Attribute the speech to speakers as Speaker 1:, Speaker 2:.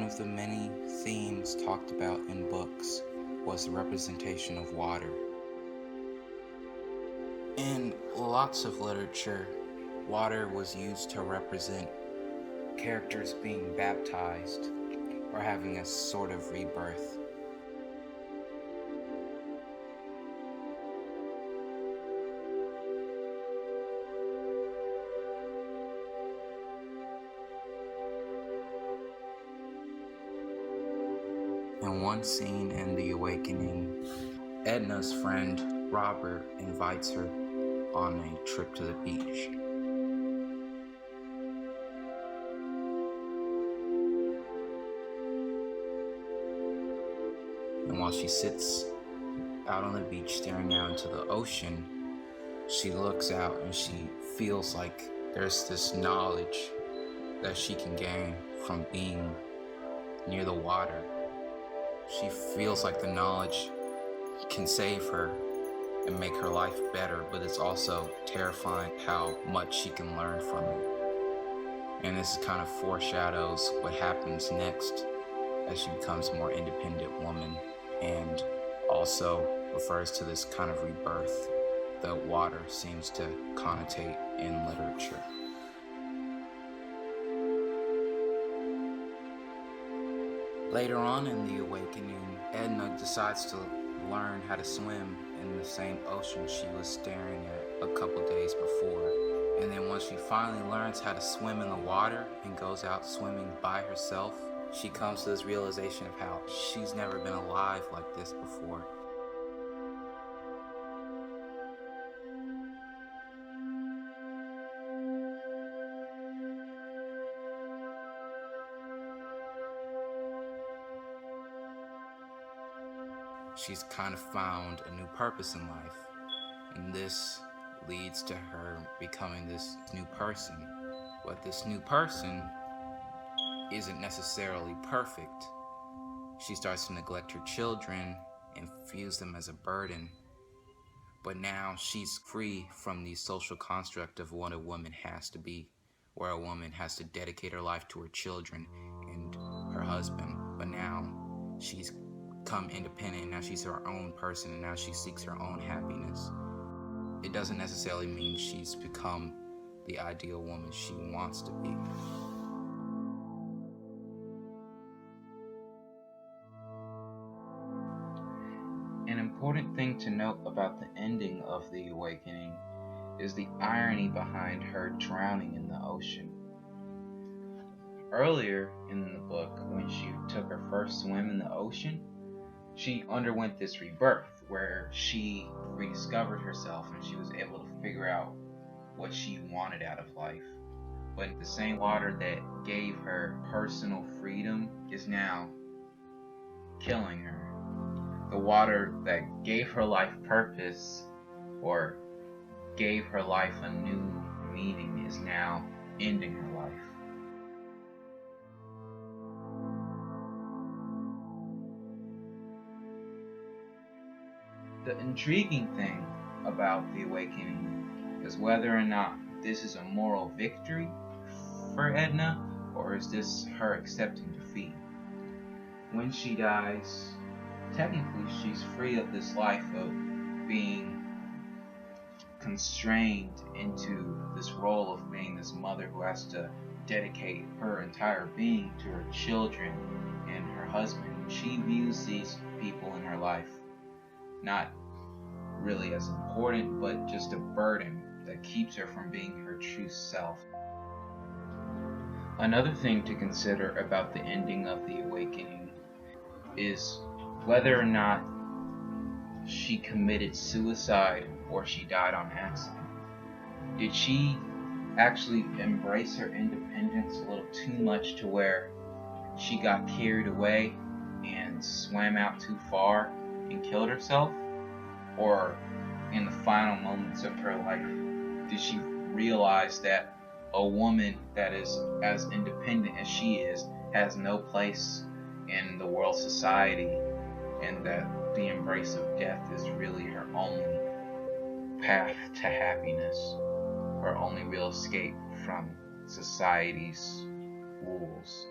Speaker 1: of the many themes talked about in books was the representation of water. In lots of literature, water was used to represent characters being baptized or having a sort of rebirth. In one scene in The Awakening, Edna's friend Robert invites her on a trip to the beach. And while she sits out on the beach staring out into the ocean, she looks out and she feels like there's this knowledge that she can gain from being near the water. She feels like the knowledge can save her and make her life better, but it's also terrifying how much she can learn from it. And this kind of foreshadows what happens next as she becomes a more independent woman, and also refers to this kind of rebirth that water seems to connotate in literature. Later on in The Awakening, Edna decides to learn how to swim in the same ocean she was staring at a couple days before. And then once she finally learns how to swim in the water and goes out swimming by herself, she comes to this realization of how she's never been alive like this before. She's kind of found a new purpose in life, and this leads to her becoming this new person. But this new person isn't necessarily perfect. She starts to neglect her children and views them as a burden. But now she's free from the social construct of what a woman has to be, where a woman has to dedicate her life to her children and her husband. But now she's become independent, and now she's her own person, and now she seeks her own happiness. It doesn't necessarily mean she's become the ideal woman she wants to be. An important thing to note about the ending of The Awakening is the irony behind her drowning in the ocean. Earlier in the book, when she took her first swim in the ocean, she underwent this rebirth where she rediscovered herself and she was able to figure out what she wanted out of life. But the same water that gave her personal freedom is now killing her. The water that gave her life purpose or gave her life a new meaning is now ending her life. The intriguing thing about The Awakening is whether or not this is a moral victory for Edna, or is this her accepting defeat. When she dies, technically she's free of this life of being constrained into this role of being this mother who has to dedicate her entire being to her children and her husband. She views these people in her life not really as important, but just a burden that keeps her from being her true self. Another thing to consider about the ending of The Awakening is whether or not she committed suicide or she died on accident. Did she actually embrace her independence a little too much to where she got carried away and swam out too far and killed herself? Or in the final moments of her life, did she realize that a woman that is as independent as she is has no place in the world society, and that the embrace of death is really her only path to happiness, her only real escape from society's rules?